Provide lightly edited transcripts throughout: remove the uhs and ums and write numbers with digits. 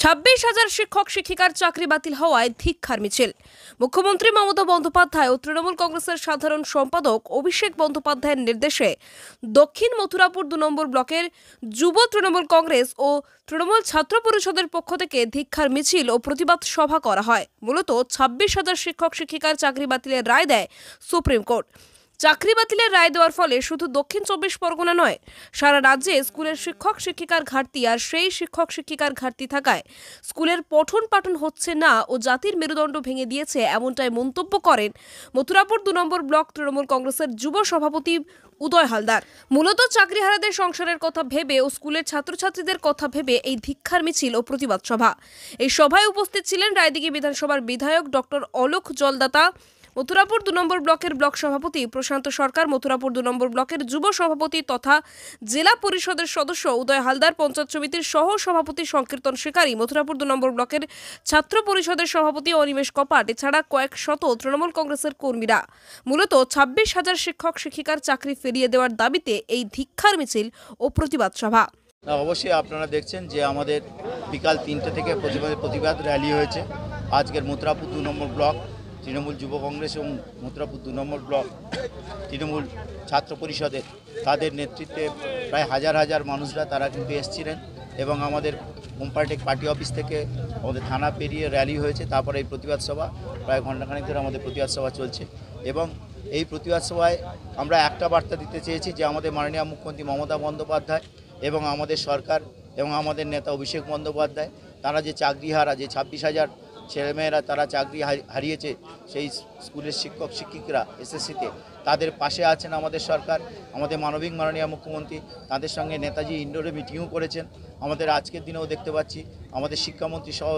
26,000 শিক্ষক শিক্ষিকার চাকরি বাতিল হওয়ায় ধিক্কার মিছিল। মুখ্যমন্ত্রী মমতা বন্দ্যোপাধ্যায় ও তৃণমূল কংগ্রেসের সাধারণ সম্পাদক অভিষেক বন্দ্যোপাধ্যায়ের নির্দেশে দক্ষিণ মথুরাপুর 2 নম্বর ব্লকের যুব তৃণমূল কংগ্রেস ও তৃণমূল ছাত্র পরিষদের পক্ষ থেকে ধিক্কার মিছিল ও প্রতিবাদ সভা করা হয়। মূলত 26,000 শিক্ষক শিক্ষিকার চাকরি বাতিলের রায় দেয় সুপ্রিম কোর্ট। চাকরি বাতিলের রায় দেওয়ার ফলে শুধু দক্ষিণ 24 পরগনা নয়, সারা রাজ্যে স্কুলের শিক্ষক শিক্ষিকার ঘাটতি আর সেই শিক্ষক শিক্ষিকার ঘাটতি থাকায় স্কুলের পঠন পাঠন হচ্ছে না ও জাতির মেরুদণ্ড ভেঙে দিয়েছে, এমনটাই মন্তব্য করেন মথুরাপুর 2 নম্বর ব্লক তৃণমূল কংগ্রেসের যুব সভাপতি উদয় হালদার। মূলত চাকরিহারাদের সংসারের কথা ভেবে ও স্কুলের ছাত্রছাত্রীদের কথা ভেবে এই ধিক্কার মিছিল ও প্রতিবাদ সভা। এই সভায় উপস্থিত ছিলেন রায়দিঘি বিধানসভার বিধায়ক ডক্টর অলোক জলদাতা, মথুরাপুর 2 নম্বর ব্লকের ব্লক সভাপতি প্রশান্ত সরকার, মথুরাপুর 2 নম্বর ব্লকের যুব সভাপতি তথা জেলা পরিষদের সদস্য উদয় হালদার, পঞ্চায়েত সমিতির সহ সভাপতি সংকীর্তন শিকারী, মথুরাপুর 2 নম্বর ব্লকের ছাত্র পরিষদের সভাপতি অনিমেষ কপাট, এছাড়া কয়েক শত তৃণমূল কংগ্রেসের কর্মীরা। মূলত 26,000 শিক্ষক শিক্ষিকার চাকরি ফিরিয়ে দেওয়ার দাবিতে এই ধিক্কার মিছিল ও প্রতিবাদ সভা। অবশ্যই আপনারা দেখছেন যে আমাদের বিকাল 3টে থেকে প্রতিবাদ র্যালি হয়েছে। আজকের মথুরাপুর 2 নম্বর ব্লক তৃণমূল যুব কংগ্রেস এবং মথুরাপুর 2 নম্বর ব্লক তৃণমূল ছাত্র পরিষদের তাদের নেতৃত্বে প্রায় হাজার হাজার মানুষরা তারা কিন্তু এসেছিলেন এবং আমাদের হোমপার্টেক পার্টি অফিস থেকে আমাদের থানা পেরিয়ে র্যালি হয়েছে। তারপরে এই প্রতিবাদ সভা প্রায় ঘণ্টাখানেক ধরে আমাদের প্রতিবাদ সভা চলছে এবং এই প্রতিবাদ সভায় আমরা একটা বার্তা দিতে চেয়েছি যে আমাদের মাননীয় মুখ্যমন্ত্রী মমতা বন্দ্যোপাধ্যায় এবং আমাদের সরকার এবং আমাদের নেতা অভিষেক বন্দ্যোপাধ্যায় তারা যে চাকরিহারা, যে 26,000 ছেলেমেয়েরা তারা চাকরি হারিয়েছে, সেই স্কুলের শিক্ষক শিক্ষিকরা এসএসসিতে তাদের পাশে আছেন আমাদের সরকার, আমাদের মাননীয় মুখ্যমন্ত্রী তাদের সঙ্গে নেতাজি ইন্ডোরে মিটিংও করেছেন। আমাদের আজকের দিনেও দেখতে পাচ্ছি আমাদের শিক্ষামন্ত্রী সহ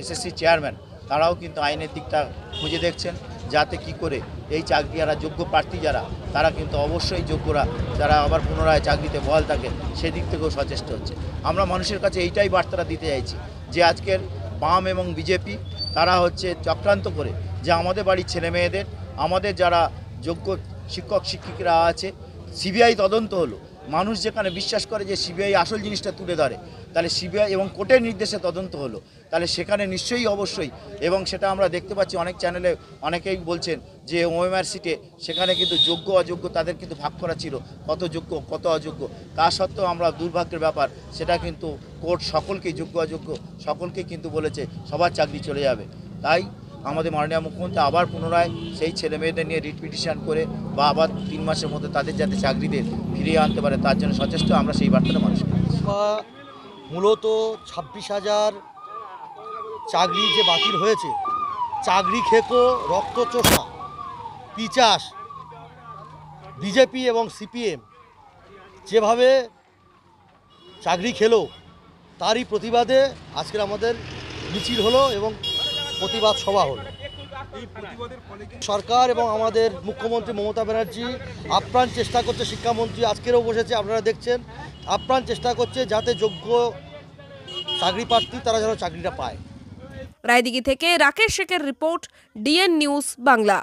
এসএসসি চেয়ারম্যান তারাও কিন্তু আইনের দিকটা খুঁজে দেখছেন যাতে কি করে এই চাকরিহারা যোগ্য প্রার্থী যারা তারা কিন্তু অবশ্যই যোগ্যরা যারা আবার পুনরায় চাকরিতে বহাল থাকে সেদিক থেকেও সচেষ্ট হচ্ছে। আমরা মানুষের কাছে এইটাই বার্তাটা দিতে চাইছি যে আজকের বাম এবং বিজেপি তারা হচ্ছে চক্রান্ত করে যে আমাদের বাড়ির ছেলেমেয়েদের, আমাদের যারা যোগ্য শিক্ষক শিক্ষিকারা আছে, সিবিআই তদন্ত হলো, মানুষ যেখানে বিশ্বাস করে যে সিবিআই আসল জিনিসটা তুলে ধরে, তাহলে সিবিআই এবং কোর্টের নির্দেশে তদন্ত হলো, তাহলে সেখানে নিশ্চয়ই অবশ্যই, এবং সেটা আমরা দেখতে পাচ্ছি অনেক চ্যানেলে অনেকেই বলছেন যে ওএমআর সিটে সেখানে কিন্তু যোগ্য অযোগ্য তাদের কিন্তু ভাগ করা ছিল, কত যোগ্য কত অযোগ্য। তা সত্ত্বেও আমরা দুর্ভাগ্যের ব্যাপার সেটা কিন্তু কোর্ট সকলকেই যোগ্য অযোগ্য সকলকে কিন্তু বলেছে সবার চাকরি চলে যাবে। তাই আমাদের মাননীয় মুখ্যমন্ত্রী আবার পুনরায় সেই ছেলেমেয়েদের নিয়ে রিট পিটিশন করে বা আবার 3 মাসের মধ্যে তাদের যাতে চাকরিতে ফিরিয়ে আনতে পারে তার জন্য সচেষ্ট। আমরা সেই বার্তাটা মানুষকে মূলত 26,000 চাকরি যে বাতিল হয়েছে, চাকরি খেকো রক্তচোষা পিচাস বিজেপি এবং সিপিএম যেভাবে চাকরি খেলো তারই প্রতিবাদে আজকের আমাদের মিছিল হলো এবং প্রতিবাদ সভা হলো। সরকার এবং আমাদের মুখ্যমন্ত্রী মমতা ব্যানার্জি আপ্রাণ চেষ্টা করছে, শিক্ষামন্ত্রী আজকেরও বসেছে আপনারা দেখছেন, আপ্রাণ চেষ্টা করছে যাতে যোগ্য চাকরি প্রার্থী তারা যেন চাকরিটা পায়। রায়দিঘি থেকে রাকেশ শেখের রিপোর্ট, ডিএন নিউজ বাংলা।